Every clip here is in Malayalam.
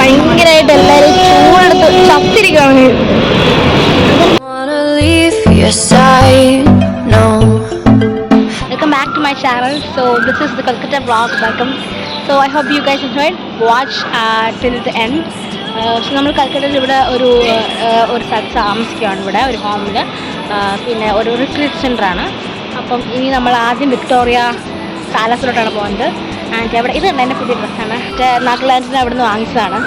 ഭയങ്കരമായിട്ട് എല്ലാവരും ചൂടെടുത്ത് ചത്തിരിക്കുകയാണ്. Welcome back to my channel. So this is the Kolkata vlog. Welcome. So I hope you guys enjoyed. Watch till the end. So നമ്മൾ കൽക്കട്ടയിൽ ഇവിടെ ഒരു സ്ഥലത്ത് താമസിക്കുകയാണ്, ഇവിടെ ഒരു ഹോമിൽ. പിന്നെ ഒരു റിട്രീറ്റ് സെൻ്ററാണ്. അപ്പം ഇനി നമ്മൾ ആദ്യം വിക്ടോറിയ പാലസിലോട്ടാണ് പോകുന്നത്. ആൻഡ് അവിടെ ഇത് എൻ്റെ പുതിയ ഡ്രസ്സാണ്, നാട്ടിലാൻഡിന് അവിടെ നിന്ന് വാങ്ങിച്ചതാണ്.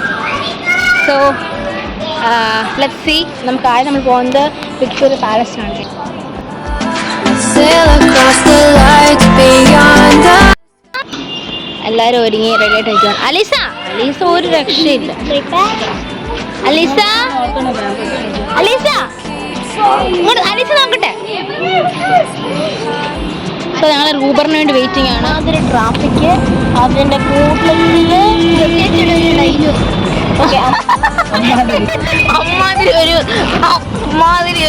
So let's see. നമുക്ക് ആദ്യം നമ്മൾ പോകുന്നത് വിക്ടോറിയ പാലസിനാണ്. എല്ലാവരും ഒരുങ്ങി റെഡി ആയിട്ട് ഇരിക്കുകയാണ്. അലീസ ഒരു രക്ഷയില്ല. അലീസ നോക്കട്ടെ. സോ ഞങ്ങൾ ഊബറിന് വേണ്ടി വെയിറ്റിംഗ് ആണ്. അതൊരു ട്രാഫിക്ക് അതിൻ്റെ കൂട്ടത്തിൽ അമ്മാതിരി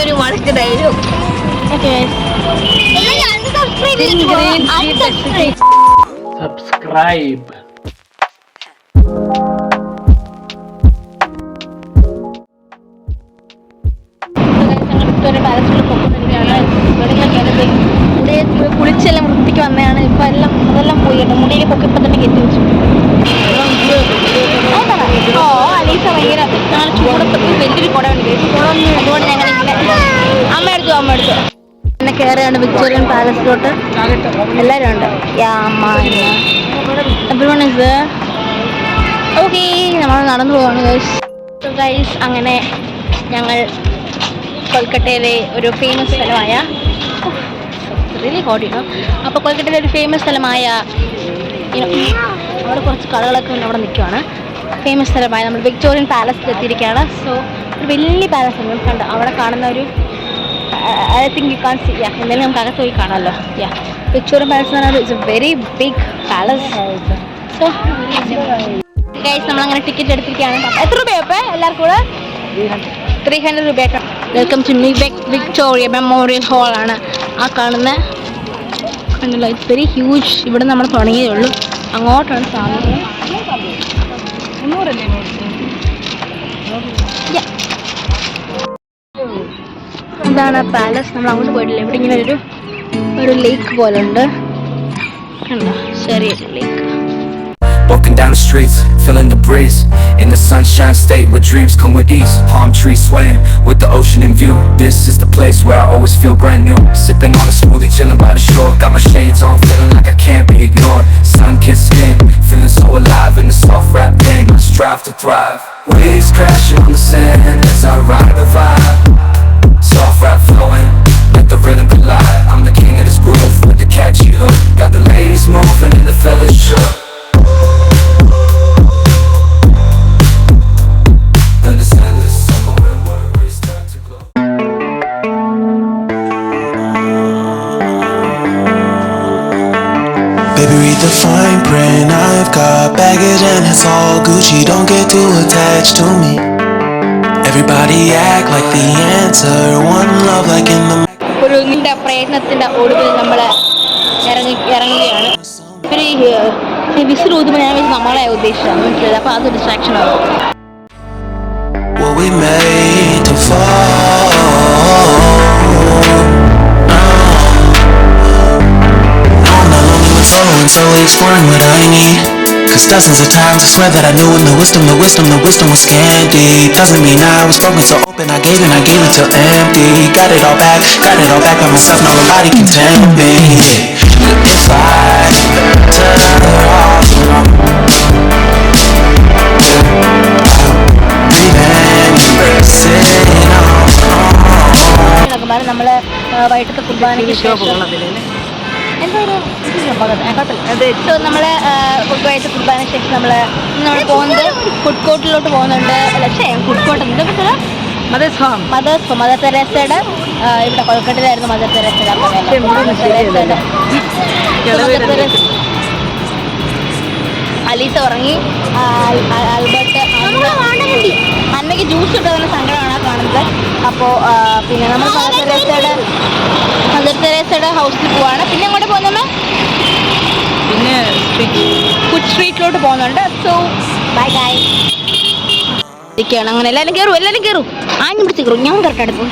ഒരു വളച്ച് ധൈര്യം. Subscribe. കുളിച്ചെല്ലാം വൃത്തിക്ക് വന്നതാണ്. ഇപ്പം അതെല്ലാം പോയി കേട്ടോ. മുടിയിൽ പൊക്കെ ഇപ്പം തന്നെ കെട്ടി വെച്ചു. ഓ അലീസ ഭയങ്കര ഞങ്ങൾ ചൂടത്ത് വലിയൊരു കുട ഉണ്ട്. അതുകൊണ്ട് ഞങ്ങളിങ്ങനെ അമ്മ എടുത്തു പിന്നെ കയറിയാണ് വിക്ടോറിയൻ പാലസിലോട്ട്. എല്ലാവരും ഉണ്ട്. Everyone is there. ഓക്കെ, നമ്മൾ നടന്നു പോവാണ് ഗൈസ്. അങ്ങനെ ഞങ്ങൾ കൊൽക്കട്ടയിലെ ഒരു ഫേമസ് സ്ഥലമായ റിയലി ഹോട്ട് ചെയ്യണം. അപ്പോൾ കൊൽക്കട്ടയിലെ ഒരു ഫേമസ് സ്ഥലമായ അവിടെ കുറച്ച് കടകളൊക്കെ അവിടെ നിൽക്കുകയാണ്. ഫേമസ് സ്ഥലമായ നമ്മൾ വിക്ടോറിയൻ പാലസിൽ എത്തിയിരിക്കുകയാണ്. സോ ഒരു വലിയ പാലസ് ഉണ്ട് കണ്ടോ. അവിടെ കാണുന്ന ഒരു I think you can see. എന്തായാലും നമുക്ക് അകത്ത് പോയി കാണാമല്ലോ. വിക്ടോറിയൻ പാലസ് എന്ന് പറഞ്ഞാൽ it's a very big palace. So guys നമ്മളങ്ങനെ ടിക്കറ്റ് എടുത്തിരിക്കുകയാണ്. എത്ര രൂപയപ്പോൾ എല്ലാവർക്കും കൂടെ? 300 രൂപയൊക്കെ. വെൽക്കം ടു വിക്ടോറിയ മെമ്മോറിയൽ ഹാളാണ് ആ കാണുന്ന. കണ്ടല്ലോ, ഇറ്റ്സ് വെരി ഹ്യൂജ്. ഇവിടെ നമ്മൾ തുടങ്ങിയതേ ഉള്ളൂ. അങ്ങോട്ടാണ് സാധനം. ഇതാണ് പാലസ്. നമ്മൾ അങ്ങോട്ട് പോയിട്ടില്ല. ഇവിടെ ഇങ്ങനെ ഒരു ലേക്ക് പോലെ ഉണ്ട്. കണ്ടോ, ചെറിയൊരു ലേക്ക്. Walking down the streets, feeling the breeze. In the sunshine state where dreams come with ease. Palm trees swaying with the ocean in view. This is the place where I always feel brand new. Sipping on a smoothie, chilling by the shore. Got my shades on, feeling like I can't be ignored. Sun-kissed skin, feeling so alive in the soft rap game. I strive to thrive. Waves crashing on the sand as I ride the vibe. Soft rap flowing, let the rhythm collide. I'm the king of this groove with the catchy hook. Got the ladies moving and the fellas shook. Baby, read the fine print. I've got baggage and it's all Gucci. Don't get too attached to me. Everybody act like the answer. One love like in the. ഒരു പ്രയത്നത്തിന്റെ ഒടുവിൽ നമ്മൾ ഇറങ്ങുകയാണ്. ഇവര് വിസിൽ ഊതുമ്പോൾ ഞാൻ നമ്മളെ ഉദ്ദേശിച്ചാണ് മനസ്സിലായത്. അപ്പോൾ അത് ഡിസ്ട്രാക്ഷൻ ആവും. What we made to fall. And so exploring what I need. Cause dozens of times I swear that I knew, and the wisdom was scanty. Doesn't mean I was broken so open. I gave it till empty. Got it all back by myself. Now nobody can tempt me. If I turn off, നമ്മള് വൈകിട്ടത്തെ കുർബാനയ്ക്ക് ശേഷം സോ നമ്മള് വൈകിട്ട് കുർബാന ശേഷം നമ്മൾ പോകുന്നത് ഫുഡ് കോർട്ടിലോട്ട് പോകുന്നുണ്ട്. ഫുഡ് കോർട്ട് എന്തൊക്കെ മദർ തെരേസയുടെ ഇവിടെ കൊൽക്കട്ടയിലായിരുന്നു മദർ തെരേസയുടെ. അലീസ ഉറങ്ങി. ആൽബർട്ട് അന്നയ്ക്ക് ജ്യൂസ് ഇട്ടതിന് സങ്കടമാണ് കാണുന്നത്. അപ്പോൾ പിന്നെ നമ്മൾ മദർ തെരേസയുടെ ഹൗസിൽ പോവാണ്. പിന്നെ അങ്ങോട്ട് പോകുന്നത് പിന്നെ ഫുഡ് സ്ട്രീറ്റിലോട്ട് പോകുന്നുണ്ട്. So bye guys. ഇരിക്കുകയാണ്. അങ്ങനെ എല്ലാവരും കയറും ആഞ്ഞു പിടിച്ച് കയറും. ഞാൻ കറക്റ്റ് അടുത്ത്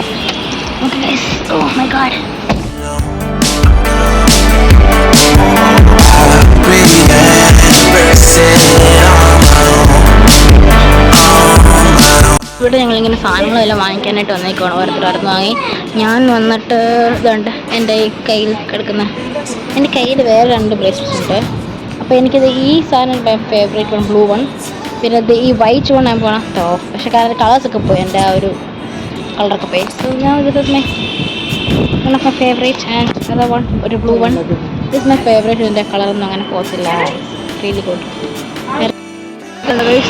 okay guys. Oh my god. ഇവിടെ ഞങ്ങളിങ്ങനെ സാധനങ്ങളെല്ലാം വാങ്ങിക്കാനായിട്ട് വന്നേക്കുവാണ്. ഓരോരുത്തർ വാങ്ങി. ഞാൻ വന്നിട്ട് ഇതുണ്ട് എൻ്റെ ഈ കയ്യിൽ കിടക്കുന്ന, എൻ്റെ കയ്യിൽ വേറെ 2 ബ്രേസ്ലെറ്റ്സ് ഉണ്ട്. അപ്പോൾ എനിക്കിത് ഈ സാധനം ഫേവറേറ്റ് വൺ, ബ്ലൂ വൺ. പിന്നെ ഇത് ഈ വൈറ്റ് വൺ ഞാൻ പോകണം ടോപ്പ്. പക്ഷേ കാരണം കളേഴ്സൊക്കെ പോയി, എൻ്റെ ആ ഒരു കളറൊക്കെ പോയി. സോ ഞാൻ this is my one of my favourite. And other one ഒരു blue one. This my favourite. ഇതിൻ്റെ കളറൊന്നും അങ്ങനെ പോകത്തില്ല. Really good.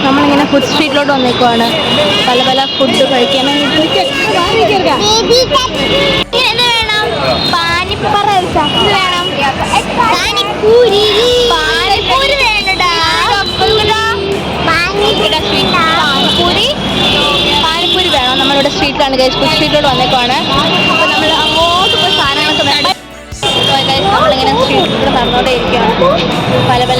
നമ്മളിങ്ങനെ ഫുഡ് സ്ട്രീറ്റിലോട്ട് വന്നേക്കുവാണ്. പല പല ഫുഡ് കഴിക്കാനായിട്ട്. പാനിപ്പൂരി വേണം. നമ്മളിവിടെ സ്ട്രീറ്റിലാണ് കഴിച്ച് ഫുഡ് സ്ട്രീറ്റിലോട്ട് വന്നേക്കുവാണ്. അപ്പോൾ നമ്മൾ അങ്ങോട്ട് പോയി സാധനങ്ങളൊക്കെ വേണം. നമ്മളിങ്ങനെ സ്ട്രീറ്റിലൂടെ നടന്നോണ്ടേ ഇരിക്കുകയാണ്. പല പല